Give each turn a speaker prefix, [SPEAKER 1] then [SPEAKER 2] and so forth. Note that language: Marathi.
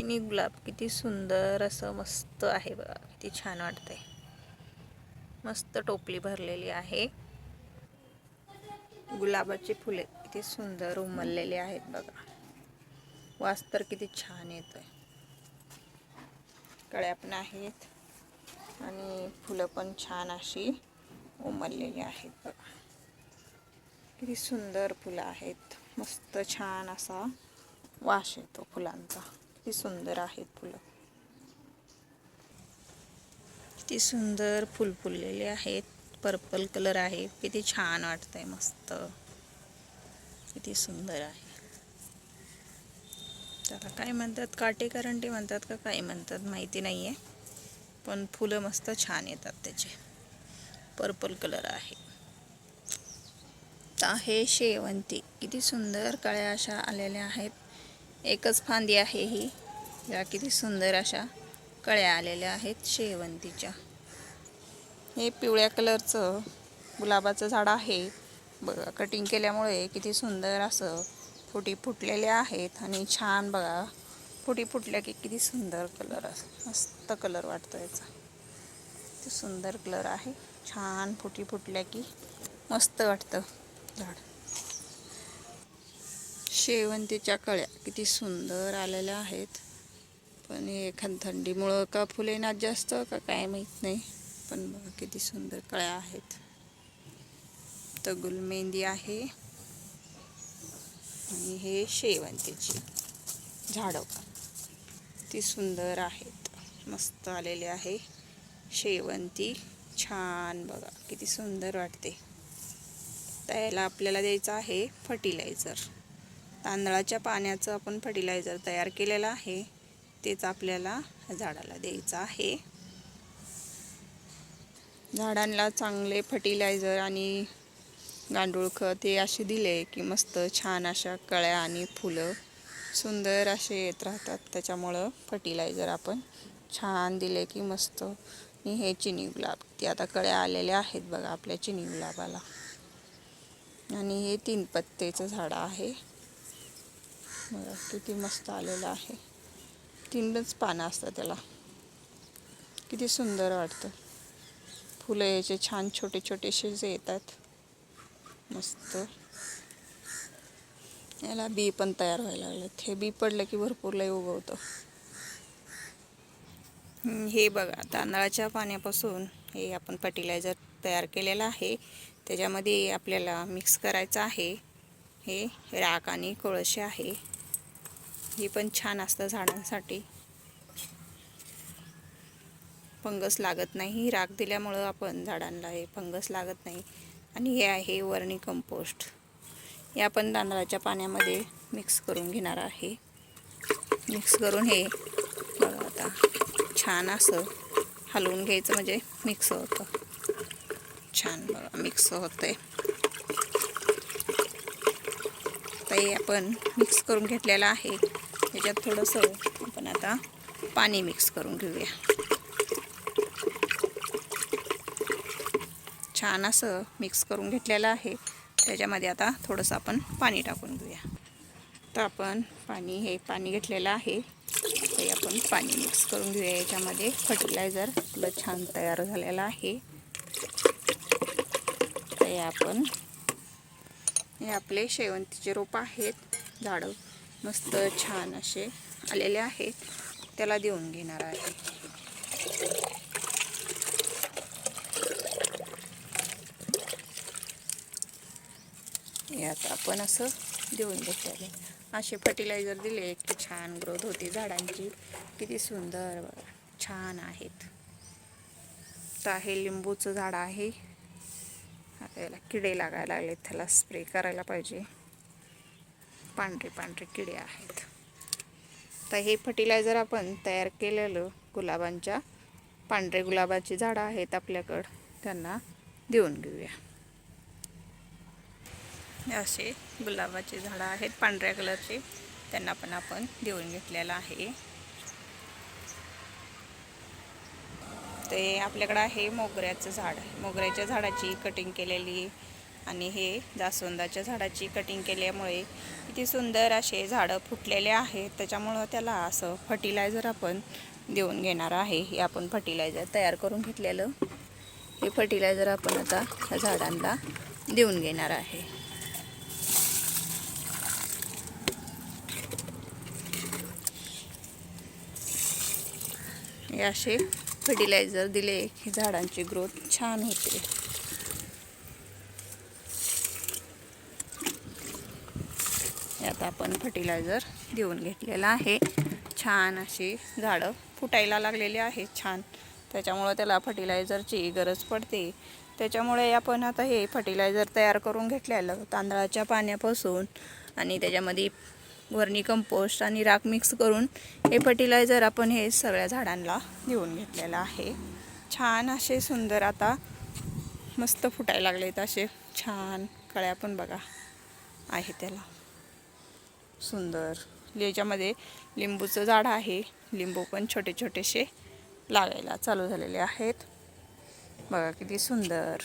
[SPEAKER 1] चिनी गुलाब किती सुंदर असं मस्त आहे बघा, किती छान वाटतंय. मस्त टोपली भरलेली आहे. गुलाबाची फुले किती सुंदर उमललेली आहेत बघा. वास तर किती छान येतोय. कळ्या पण आहेत आणि फुलं पण छान अशी उमललेली आहेत बघा. किती सुंदर फुलं आहेत. मस्त छान असा वास येतो फुलांचा. किती सुंदर आहेत फुलं. किती सुंदर फुल फुललेले आहेत. पर्पल कलर आहे. किती छान वाटतंय. मस्त किती सुंदर आहे. त्याला काय म्हणतात, काटेकरंटी म्हणतात का काय म्हणतात माहिती नाहीये, पण फुलं मस्त छान येतात त्याचे. पर्पल कलर आहे. आहे शेवंती. किती सुंदर कळ्या अशा आलेल्या आहेत. एकच फांदी आहे ही. या किती सुंदर अशा कळ्या आलेल्या आहेत शेवंतीच्या. हे पिवळ्या कलरचं गुलाबाचं झाड आहे बघा. कटिंग केल्यामुळे किती सुंदर असं फुटी फुटलेल्या आहेत आणि छान बघा. फुटी फुटल्या की किती सुंदर कलर, मस्त कलर वाटतो याचा. किती सुंदर कलर आहे. छान फुटी फुटल्या की मस्त वाटतं झाड. शेवंतीच्या कळ्या किती सुंदर आलेल्या आहेत. पण एखाद थंडीमुळं का फुले येणार जास्त का काय माहीत नाही, पण बघा किती सुंदर कळ्या आहेत. तर गुलमेंदी आहे आणि हे शेवंतीची झाडं किती सुंदर आहेत. मस्त आलेले आहे शेवंती. छान बघा किती सुंदर वाटते. त्याला आपल्याला द्यायचं आहे फर्टिलायझर. तांदळाच्या पाण्याचं आपण फर्टिलायझर तयार केलेलं आहे, तेच आपल्याला झाडाला द्यायचं आहे. झाडांना चांगले फर्टिलायझर आणि गांडूळ खत हे असे दिले की मस्त छान अशा कळ्या आणि फुलं सुंदर असे येत राहतात. त्याच्यामुळं फर्टिलायझर आपण छान दिले की मस्त. आणि हे चिनी गुलाब, ते आता कळ्या आलेल्या आहेत बघा आपल्या चिनी गुलाबाला. आणि हे 3 पत्तेचं झाड आहे बघा. किती मस्त आलेलं आहे. 3च पानं असतात त्याला. किती सुंदर वाटतं. फुलं याचे छान छोटे छोटेसे जे येतात मस्त. याला बी पण तयार व्हायला लागलेत. हे बी पडलं की भरपूर लय उगवतं. हे बघा तांदळाच्या पाण्यापासून हे आपण फर्टिलायझर तयार केलेलं आहे. त्याच्यामध्ये आपल्याला मिक्स करायचं आहे हे राख आणि कोळसे आहे. हे पण छान असतं झाडांसाठी. फंगस लागत नाही. राख दिल्यामुळं आपण झाडांना हे फंगस लागत नाही. आणि हे आहे वर्मी कंपोस्ट. हे आपण तांदळाच्या पाण्यामध्ये मिक्स करून घेणार आहे. मिक्स करून हे बघा आता छान असं हलवून घ्यायचं म्हणजे मिक्स होतं. छान बघा मिक्स होतंय. तर हे आपण मिक्स करून घेतलेलं आहे. त्याच्यात थोडंसं आपण आता पाणी मिक्स करून घेऊया. छान असं मिक्स करून घेतलेलं आहे. त्याच्यामध्ये आता थोडंसं आपण पाणी टाकून घेऊया. तर आपण पाणी घेतलेलं आहे. ते आपण पाणी मिक्स करून घेऊया याच्यामध्ये. फर्टिलायझर आपलं छान तयार झालेलं आहे. ते आपण हे आपले शेवंतीचे रोप आहेत. झाडं मस्त छान असे आलेले आहेत. त्याला देऊन घेणार आहे. हे आता आपण असं देऊन घेतलेले. असे फर्टिलायझर दिले की छान ग्रोथ होती झाडांची. किती सुंदर बघा छान आहेत. तर हे लिंबूचं झाड आहे. आता याला किडे लागायला लागलेत. त्याला स्प्रे करायला पाहिजे. पांढरे पांढरे किडे आहेत. तर हे फर्टिलायझर आपण तयार केलेलं गुलाबांच्या पांढरे गुलाबाची झाडं आहेत आपल्याकडं, त्यांना देऊन घेऊया. असे गुलाबाची झाडं आहेत पांढऱ्या कलरचे, त्यांना पण आपण देऊन घेतलेलं आहे. ते आपल्याकडं आहे मोगऱ्याचं झाड. मोगऱ्याच्या झाडाची कटिंग केलेली आणि हे जास्वंदाच्या झाडाची कटिंग केल्यामुळे किती सुंदर असे झाडं फुटलेले आहेत. त्याच्यामुळं त्याला असं फर्टिलायझर आपण देऊन घेणार आहे. हे आपण फर्टिलायझर तयार करून घेतलेलं हे फर्टिलायझर आपण आता ह्या झाडांना देऊन घेणार आहे. हे असे फर्टिलायझर दिले की झाडांची ग्रोथ छान होते. यात आपण फर्टिलायझर देऊन घेतलेलं आहे. छान अशी झाडं फुटायला लागलेली आहेत छान. त्याच्यामुळं त्याला फर्टिलायझरची गरज पडते. त्याच्यामुळे आपण आता हे फर्टिलायझर तयार करून घेतलेलं तांदळाच्या पाण्यापासून आणि त्याच्यामध्ये वर्मी कंपोस्ट आणि राख मिक्स करून हे फर्टिलायझर आपण हे सगळ्या झाडांना देऊन घेतलेलं आहे. छान असे सुंदर आता मस्त फुटायला लागलेत असे छान कळ्या पण बघा आहे त्याला सुंदर. याच्यामध्ये लिंबूचं झाड आहे. लिंबू पण छोटे छोटेसे लागायला चालू झालेले आहेत. बघा किती सुंदर.